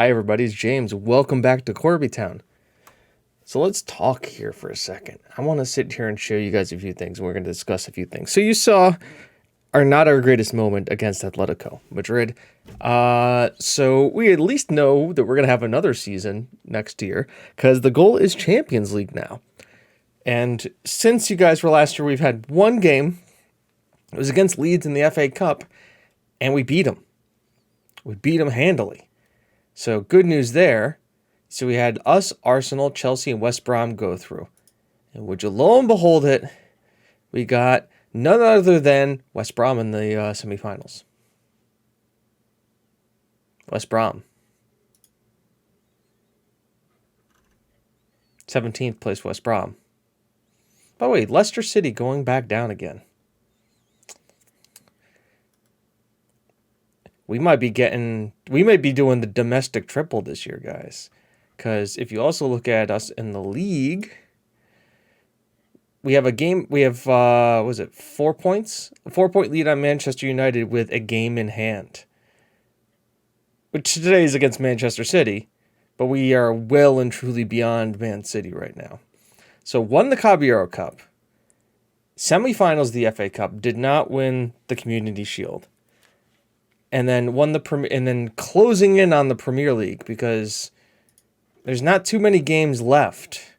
Hi, everybody. It's James. Welcome back to Corby Town. So let's talk here for a second. I want to sit here and show you guys a few things. We're going to discuss a few things. So you saw not our greatest moment against Atletico Madrid. So we at least know that we're going to have another season next year because the goal is Champions League now. And since you guys were last year, we've had one game. It was against Leeds in the FA Cup, and we beat them. We beat them handily. So good news there. So we had us, Arsenal, Chelsea, and West Brom go through. And would you lo and behold it, we got none other than West Brom in the semifinals. West Brom. 17th place West Brom. By the way, Leicester City going back down again. We might be doing the domestic triple this year, guys. Because if you also look at us in the league, we have 4 points? A 4-point lead on Manchester United with a game in hand. Which today is against Manchester City, but we are well and truly beyond Man City right now. So won the Caballero Cup, semifinals of the FA Cup, did not win the Community Shield. And then closing in on the Premier League because there's not too many games left.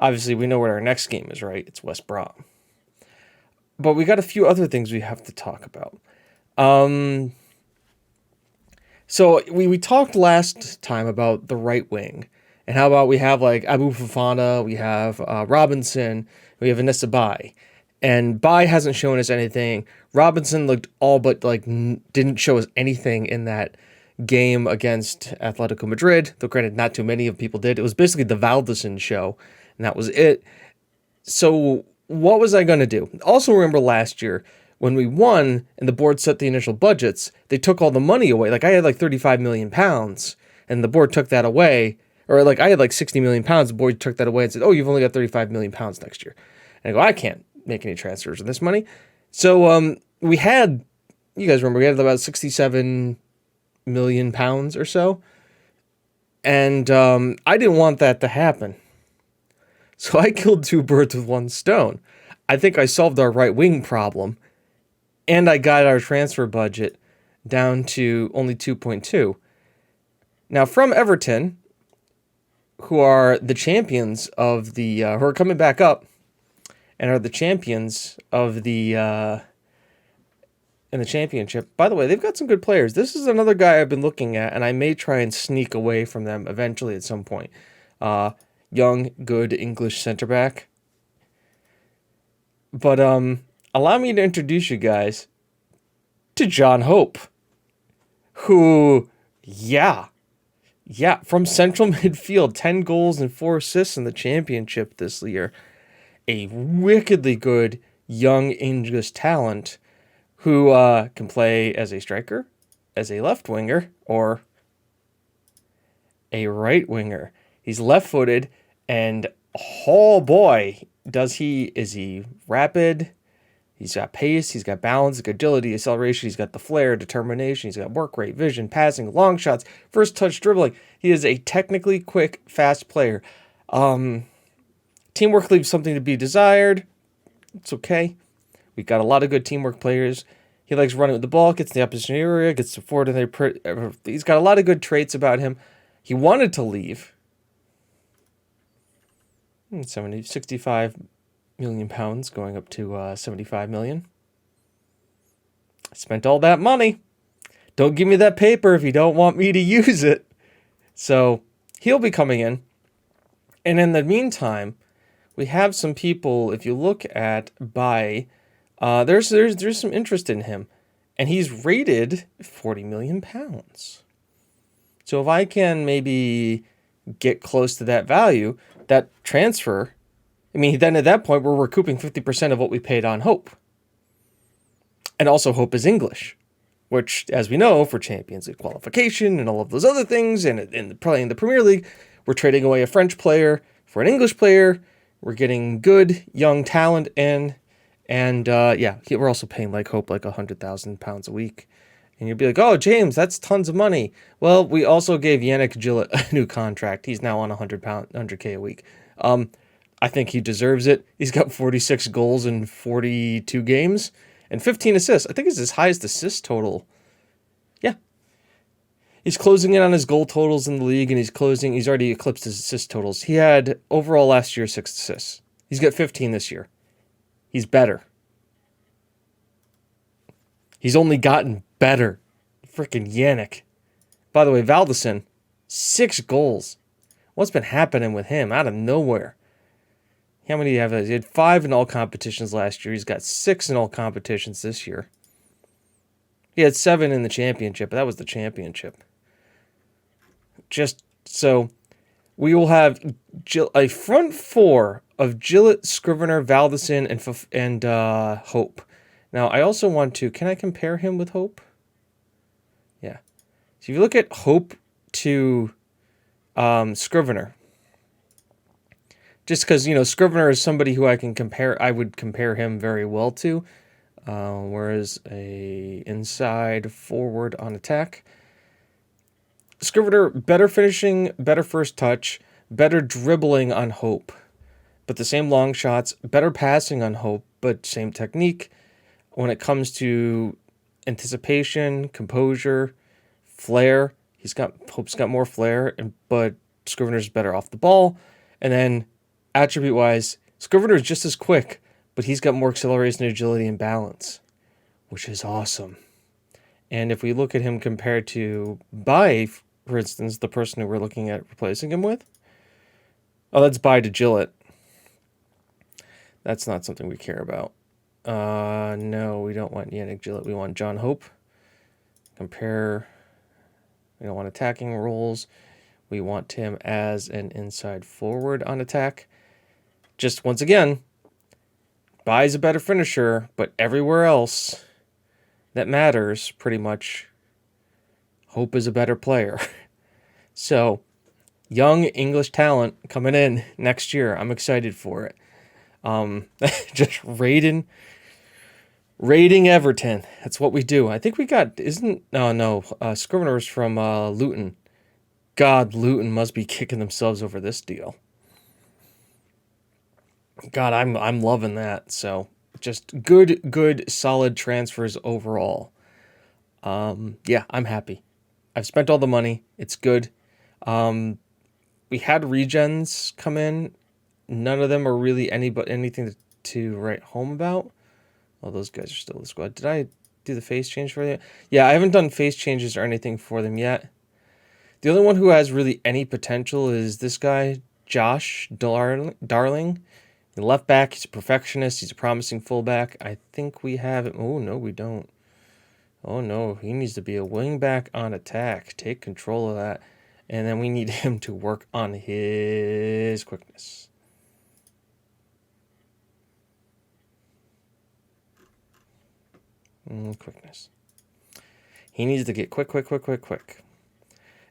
Obviously, we know what our next game is, right? It's West Brom. But we got a few other things we have to talk about. So we talked last time about the right wing. And how about we have like Abu Fofana, we have Robinson, we have Vanessa Bai. And Bai hasn't shown us anything. Robinson looked all but didn't show us anything in that game against Atletico Madrid. Though granted, not too many of people did. It was basically the Valdesen show, and that was it. So what was I going to do? Also remember last year when we won and the board set the initial budgets, they took all the money away. Like I had like £35 million and the board took that away. Or like I had like £60 million. The board took that away and said, oh, you've only got £35 million next year. And I go, I can't make any transfers of this money. So we had, you guys remember, we had about £67 million or so. And I didn't want that to happen. So I killed two birds with one stone. I think I solved our right wing problem. And I got our transfer budget down to only 2.2. Now from Everton, who are the champions of the, who are coming back up, and are the champions of the in the championship. By the way, they've got some good players. This is another guy I've been looking at, and I may try and sneak away from them eventually at some point. Young, good English center back. But allow me to introduce you guys to John Hope, who, from central midfield, 10 goals and 4 assists in the championship this year. A wickedly good young English talent who can play as a striker, as a left winger, or a right winger. He's left-footed, and oh boy, is he rapid. He's got pace, he's got balance, he's got agility, acceleration, he's got the flair, determination, he's got work rate, vision, passing, long shots, first touch dribbling. He is a technically quick, fast player. Teamwork leaves something to be desired. It's okay. We've got a lot of good teamwork players. He likes running with the ball, gets in the opposition area, gets to forward in there. He's got a lot of good traits about him. He wanted to leave. 65 million pounds going up to 75 million. I spent all that money. Don't give me that paper if you don't want me to use it. So he'll be coming in. And in the meantime, we have some people, if you look at Bai, there's some interest in him. And he's rated 40 million pounds. So if I can maybe get close to that value, that transfer, then at that point we're recouping 50% of what we paid on Hope. And also Hope is English, which, as we know, for Champions League qualification and all of those other things, and probably in the Premier League, we're trading away a French player for an English player. We're getting good young talent in, and we're also paying Hope £100,000 a week, And you'd be like, oh, James, that's tons of money. Well, we also gave Yannick Gillett a new contract. He's now on 100K a week. I think he deserves it. He's got 46 goals in 42 games and 15 assists. I think it's his highest assist total. Yeah. He's closing in on his goal totals in the league, and he's already eclipsed his assist totals. He had overall last year 6 assists. He's got 15 this year. He's better. He's only gotten better. Freaking Yannick. By the way, Valdison, 6 goals. What's been happening with him out of nowhere? How many do you have? He had 5 in all competitions last year. He's got 6 in all competitions this year. He had 7 in the championship, but that was the championship. Just so we will have a front 4 of Gillett, Scrivener, Valdison, and Hope. Now, I also want to... Can I compare him with Hope? Yeah. So if you look at Hope to Scrivener, just because, Scrivener is somebody who I would compare him very well to, whereas a inside forward on attack. Scrivener, better finishing, better first touch, better dribbling on Hope, but the same long shots, better passing on Hope, but same technique. When it comes to anticipation, composure, flair, Hope's got more flair, but Scrivener's better off the ball. And then attribute-wise, Scrivener's just as quick, but he's got more acceleration, agility, and balance, which is awesome. And if we look at him compared to Bai, for instance, the person who we're looking at replacing him with, that's Bai to Gillett. That's not something we care about. No, we don't want Yannick Gillett. We want John Hope. Compare. We don't want attacking roles. We want him as an inside forward on attack. Just once again, Bai's a better finisher, but everywhere else that matters, pretty much, Hope is a better player. So, young English talent coming in next year. I'm excited for it. Just raiding Everton. That's what we do. I think we got, Scrivener's from Luton. God, Luton must be kicking themselves over this deal. God, I'm loving that. So just good, solid transfers overall. Yeah, I'm happy. I've spent all the money. It's good. We had regens come in. None of them are really anything to write home about. Oh, those guys are still in the squad. Did I do the face change for them? Yeah, I haven't done face changes or anything for them yet. The only one who has really any potential is this guy, Josh Darling. The left back, he's a perfectionist. He's a promising fullback. I think we have him. Oh, no, we don't. Oh, no, he needs to be a wing back on attack. Take control of that. And then we need him to work on his quickness. Quickness. He needs to get quick.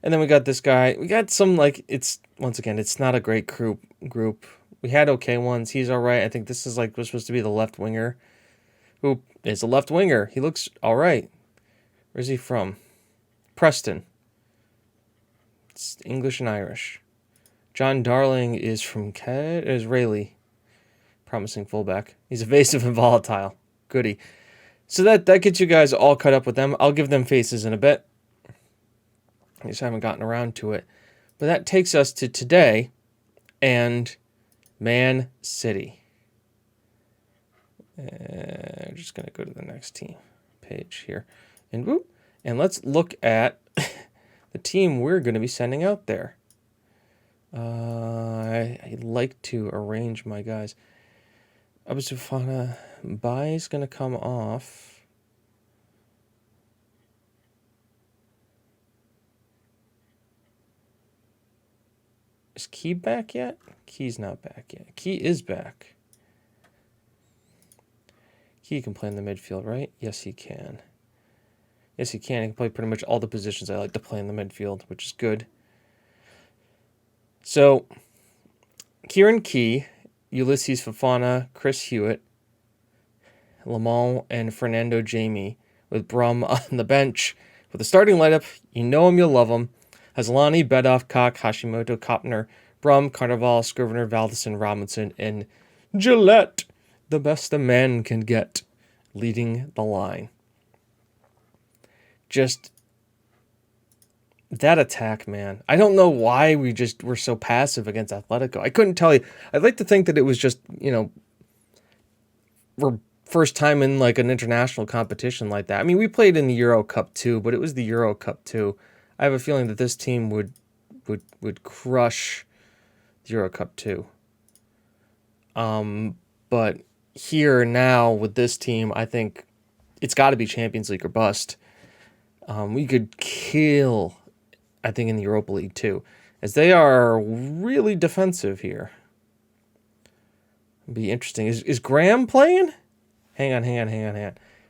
And then we got this guy. We got some, it's not a great group. We had okay ones. He's all right. I think this is was supposed to be the left winger. Who is a left winger? He looks all right. Where's he from? Preston. It's English and Irish. John Darling is from Israeli. Promising fullback. He's evasive and volatile. Goody. So that gets you guys all caught up with them. I'll give them faces in a bit. I just haven't gotten around to it. But that takes us to today and Man City. I'm just going to go to the next team page here. And let's look at the team we're going to be sending out there. I'd like to arrange my guys. Abusufana Bai's going to come off. Is Key back yet? Key's not back yet. Key is back. Key can play in the midfield, right? Yes, he can. Yes, he can. He can play pretty much all the positions I like to play in the midfield, which is good. So, Kieran Key, Ulysses Fofana, Chris Hewitt, Lamont, and Fernando Jamie with Brum on the bench. With the starting lineup, you know him, you'll love him. Haslani, Bedoff, Koch, Hashimoto, Kopner, Brum, Carnival, Scrivener, Valdison, Robinson, and Gillette, the best a man can get, leading the line. Just that attack, man. I don't know why we just were so passive against Atletico. I couldn't tell you. I'd like to think that it was just, we're first time in like an international competition like that. I mean, we played in the Euro Cup too, but it was the Euro Cup too. I have a feeling that this team would crush the Euro Cup too. But here now with this team, I think it's got to be Champions League or bust. We could kill, I think, in the Europa League too, as they are really defensive here. It'd be interesting. Is Graham playing? Hang on.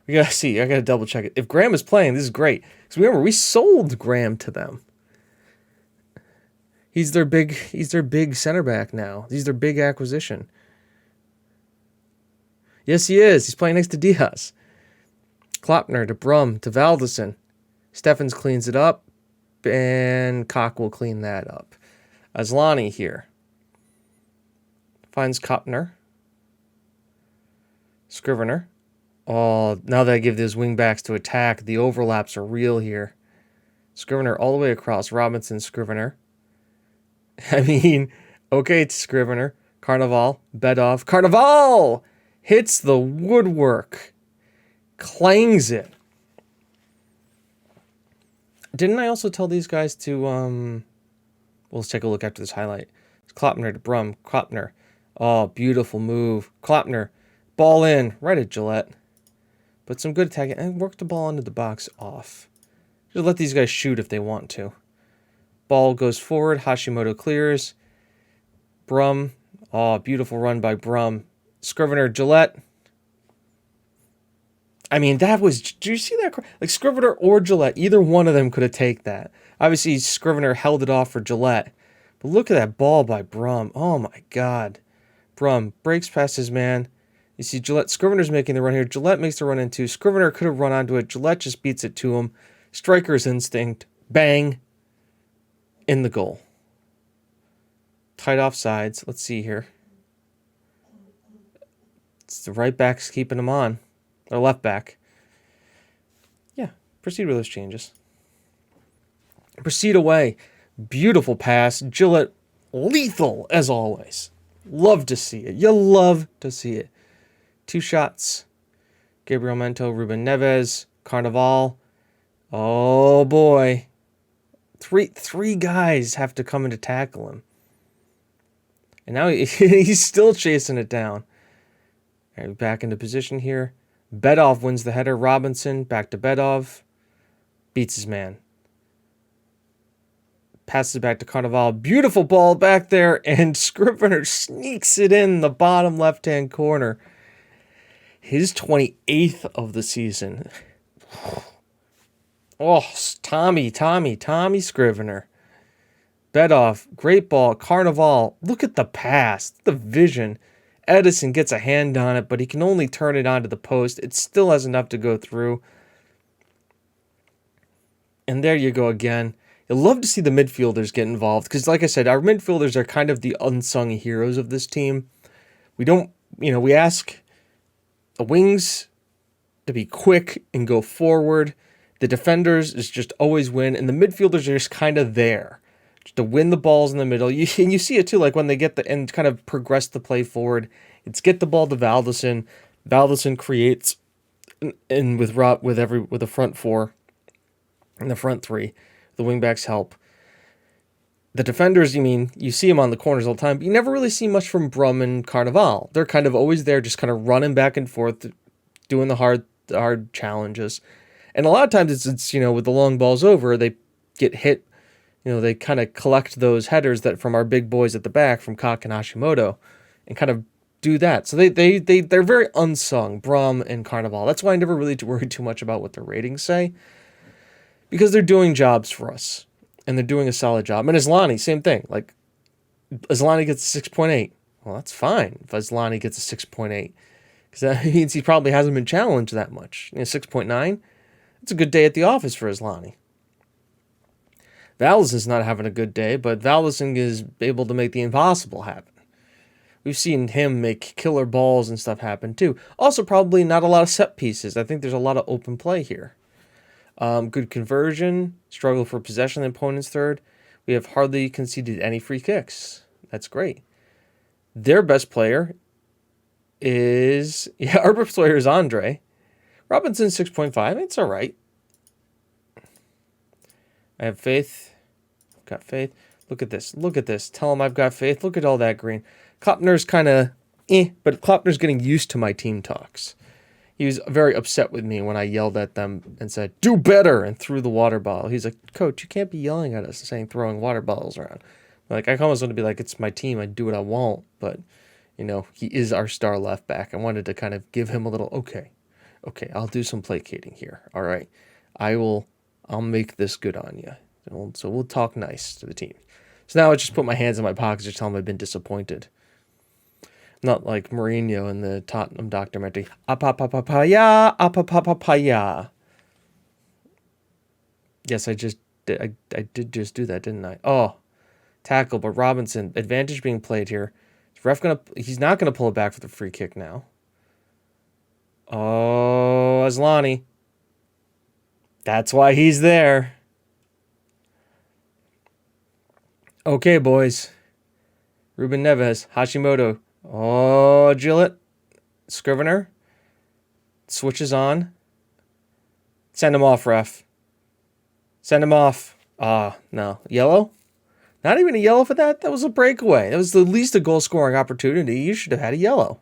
We gotta see. I gotta double check it. If Graham is playing, this is great. Because remember, we sold Graham to them. He's their big center back now. He's their big acquisition. Yes, he is. He's playing next to Diaz. Klopner to Brum to Valdison. Steffens cleans it up, and Koch will clean that up. Aslani here. Finds Kopner. Scrivener. Oh, now that I give those wingbacks to attack, the overlaps are real here. Scrivener all the way across. Robinson, Scrivener. I mean, okay, it's Scrivener. Carnival, Bedoff. Carnival hits the woodwork. Clangs it. Didn't I also tell these guys to, well, let's take a look after this highlight. It's Klopner to Brum. Klopner. Oh, beautiful move. Klopner. Ball in. Right at Gillette. But some good attacking. And work the ball into the box off. Just let these guys shoot if they want to. Ball goes forward. Hashimoto clears. Brum. Oh, beautiful run by Brum. Scrivener, Gillette. I mean, that was... Do you see that? Like, Scrivener or Gillette, either one of them could have taken that. Obviously, Scrivener held it off for Gillette. But look at that ball by Brum. Oh, my God. Brum breaks past his man. You see Gillette. Scrivener's making the run here. Gillette makes the run in too. Scrivener could have run onto it. Gillette just beats it to him. Striker's instinct. Bang. In the goal. Tight offsides. Let's see here. It's the right back's keeping him on. Or left back. Yeah. Proceed with those changes. Proceed away. Beautiful pass. Gillette, lethal as always. Love to see it. You love to see it. 2 shots. Gabriel Mento, Ruben Neves, Carnival. Oh boy. Three guys have to come in to tackle him. And now he's still chasing it down. All right, back into position here. Bedoff wins the header. Robinson back to Bedoff. Beats his man. Passes it back to Carnival. Beautiful ball back there. And Scrivener sneaks it in the bottom left-hand corner. His 28th of the season. Oh, Tommy Scrivener. Bedoff, great ball. Carnival, look at the pass, the vision. Edison gets a hand on it, but he can only turn it onto the post. It still has enough to go through. And there you go again. You'd love to see the midfielders get involved because, like I said, our midfielders are kind of the unsung heroes of this team. We don't, we ask the wings to be quick and go forward. The defenders is just always win, and the midfielders are just kind of there just to win the balls in the middle. And you see it too, like when they get and kind of progress the play forward. It's get the ball to Valdison. Valdison creates, and with the front four and the front three, the wingbacks help. The defenders, you see them on the corners all the time, but you never really see much from Brum and Carnival. They're kind of always there, just kind of running back and forth, doing the hard challenges. And a lot of times it's with the long balls over, they get hit. They kind of collect those headers that from our big boys at the back, from Koch and Hashimoto, and kind of do that. So they're very unsung, Brum and Carnival. That's why I never really worry too much about what their ratings say, because they're doing jobs for us, and they're doing a solid job. And Aslani, same thing. Like, Aslani gets a 6.8. Well, that's fine if Aslani gets a 6.8, because that means he probably hasn't been challenged that much. 6.9. It's a good day at the office for Islani. Valdison's not having a good day, but Valdison is able to make the impossible happen. We've seen him make killer balls and stuff happen too. Also, probably not a lot of set pieces. I think there's a lot of open play here. Good conversion, struggle for possession in the opponent's third. We have hardly conceded any free kicks. That's great. Their best player is... Yeah, our best player is Andre. Robinson 6.5. It's all right. I have faith. I've got faith. Look at this. Look at this. Tell him I've got faith. Look at all that green. Kloppner's kind of but Kloppner's getting used to my team talks. He was very upset with me when I yelled at them and said, "Do better," and threw the water bottle. He's like, "Coach, you can't be yelling at us and saying throwing water bottles around." Like, I almost want to be like, it's my team. I do what I want. But, you know, he is our star left back. I wanted to kind of give him a little, okay, I'll do some placating here. All right. I'll make this good on you. So we'll talk nice to the team. So now I just put my hands in my pockets and tell him I've been disappointed. Not like Mourinho in the Tottenham documentary. Apapapapaya, apapapapaya. Yes, I did just do that, didn't I? Oh, tackle, but Robinson, advantage being played here. He's not gonna pull it back for the free kick now. Oh, Aslani. That's why he's there. Okay, boys. Ruben Neves, Hashimoto. Oh, Gillett. Scrivener. Switches on. Send him off, ref. Send him off. No. Yellow? Not even a yellow for that? That was a breakaway. That was the least a goal-scoring opportunity. You should have had a yellow.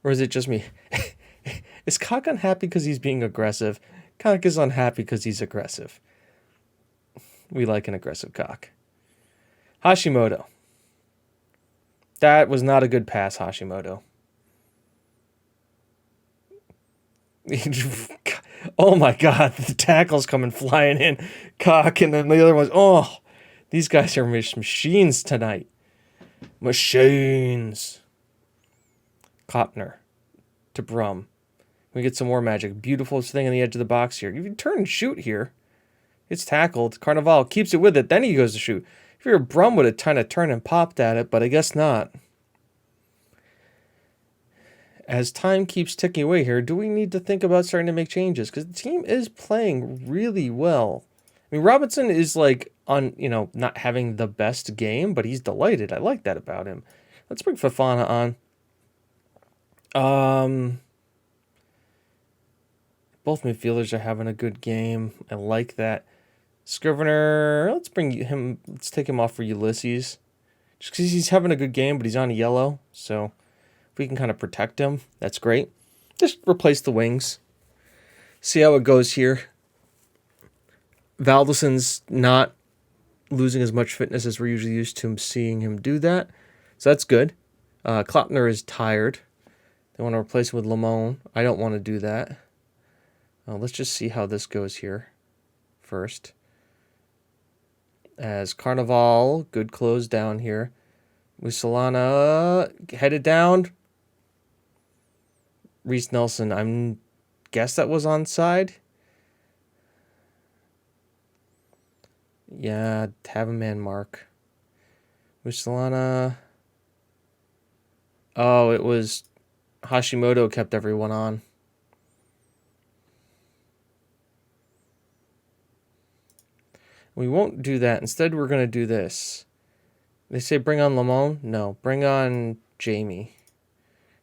Or is it just me? Is Cock unhappy because he's being aggressive? Cock is unhappy because he's aggressive. We like an aggressive Cock. Hashimoto. That was not a good pass, Hashimoto. Oh my God, the tackle's coming flying in. Cock, and then the other one's, oh, these guys are machines tonight. Machines. Kloppner to Brum. We get some more magic. Beautiful thing on the edge of the box here. If you turn and shoot here, it's tackled. Carnival keeps it with it. Then he goes to shoot. If you're a Brum, would have kind of turned and popped at it, but I guess not. As time keeps ticking away here, do we need to think about starting to make changes? Because the team is playing really well. I mean, Robinson is like not having the best game, but he's delighted. I like that about him. Let's bring Fofana on. Both midfielders are having a good game. I like that. Scrivener, let's take him off for Ulysses. Just because he's having a good game, but he's on a yellow. So if we can kind of protect him, that's great. Just replace the wings. See how it goes here. Valdison's not losing as much fitness as we're usually used to seeing him do that. So that's good. Kloppner is tired. They want to replace him with Lamone. I don't want to do that. Let's just see how this goes here first. As Carnival, good close down here. Musolana headed down. Reece Nelson, I guess that was onside. Yeah, have a man mark. Musolana. Oh, it was Hashimoto kept everyone on. We won't do that. Instead, we're going to do this. They say bring on Lamone? No, bring on Jamie.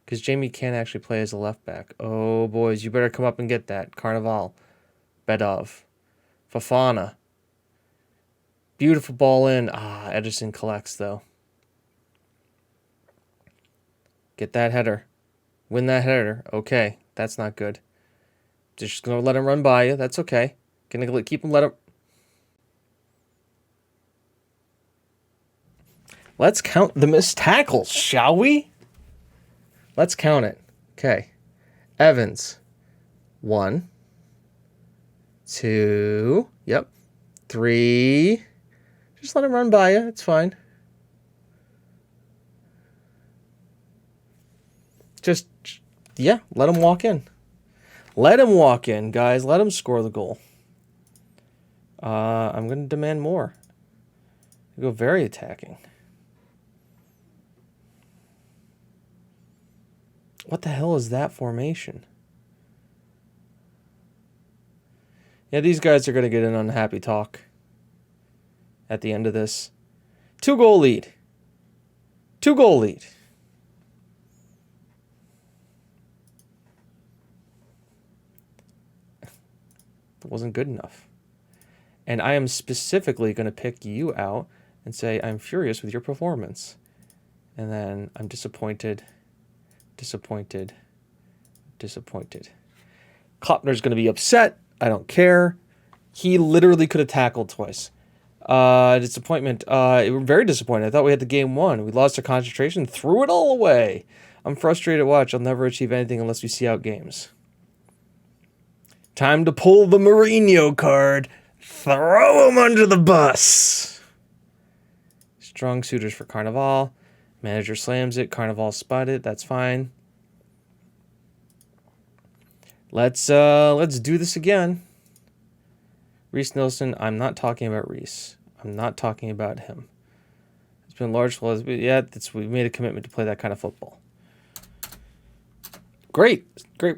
Because Jamie can't actually play as a left back. Oh, boys, you better come up and get that. Carnival. Bedov. Fofana. Beautiful ball in. Edison collects, though. Get that header. Win that header. Okay, that's not good. Just going to let him run by you. That's okay. Going to keep him, let him... Let's count the missed tackles, shall we? Let's count it. Okay. Evans. 1. 2. Yep. 3. Just let him run by you. It's fine. Just, yeah, let him walk in. Let him walk in, guys. Let him score the goal. I'm going to demand more. Go very attacking. What the hell is that formation? Yeah, these guys are going to get an unhappy talk at the end of this. 2-goal lead. 2-goal lead. That wasn't good enough. And I am specifically going to pick you out and say, I'm furious with your performance. And then I'm disappointed, disappointed, disappointed. Kloppner's going to be upset. I don't care. He literally could have tackled twice. Disappointment. Very disappointed. I thought we had the game won. We lost our concentration, threw it all away. I'm frustrated. Watch. I'll never achieve anything unless we see out games. Time to pull the Mourinho card. Throw him under the bus. Strong suitors for Carnival. Manager slams it. Carnival spotted. That's fine. Let's do this again. Reece Nelson. I'm not talking about Reece. I'm not talking about him. It's been large flaws, but yeah, we made a commitment to play that kind of football. Great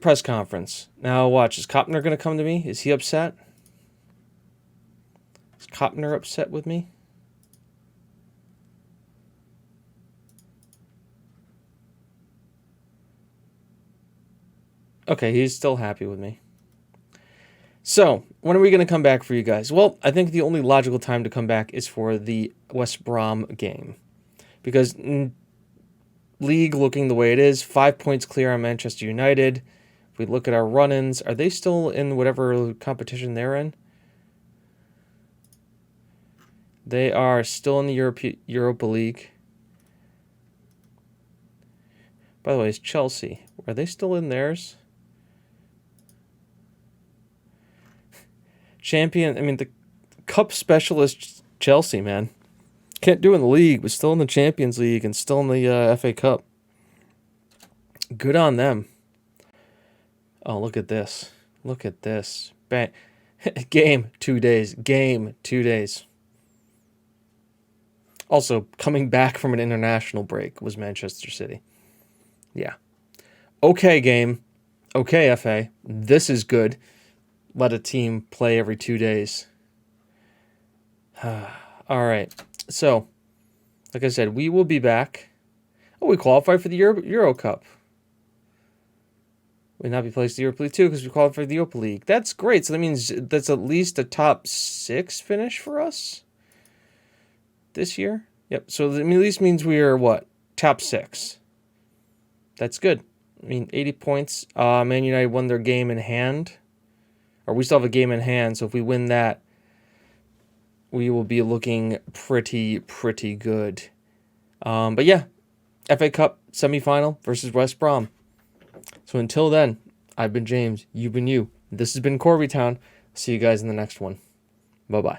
press conference. Now watch. Is Kopner going to come to me? Is he upset? Is Kopner upset with me? Okay, he's still happy with me. So, when are we going to come back for you guys? Well, I think the only logical time to come back is for the West Brom game. Because league looking the way it is, 5 points clear on Manchester United. If we look at our run-ins, are they still in whatever competition they're in? They are still in the Europa League. By the way, it's Chelsea. Are they still in theirs? Champion, I mean, the cup specialist Chelsea, man. Can't do in the league, but still in the Champions League and still in the FA Cup. Good on them. Oh, look at this. Look at this. Bang. Game, 2 days. Game, 2 days. Also, coming back from an international break was Manchester City. Yeah. Okay, game. Okay, FA. This is good. Let a team play every 2 days. All right. So, like I said, we will be back. Oh, we qualified for the Euro Cup. We'd not be placed in the Europa League too because we qualified for the Europa League. That's great. So that means that's at least a top 6 finish for us this year. Yep. So that at least means we are what? Top 6. That's good. I mean, 80 points. Man United won their game in hand. Or we still have a game in hand, so if we win that, we will be looking pretty good. But yeah, FA Cup semifinal versus West Brom. So until then, I've been James, you've been you. This has been Corby Town. See you guys in the next one. Bye-bye.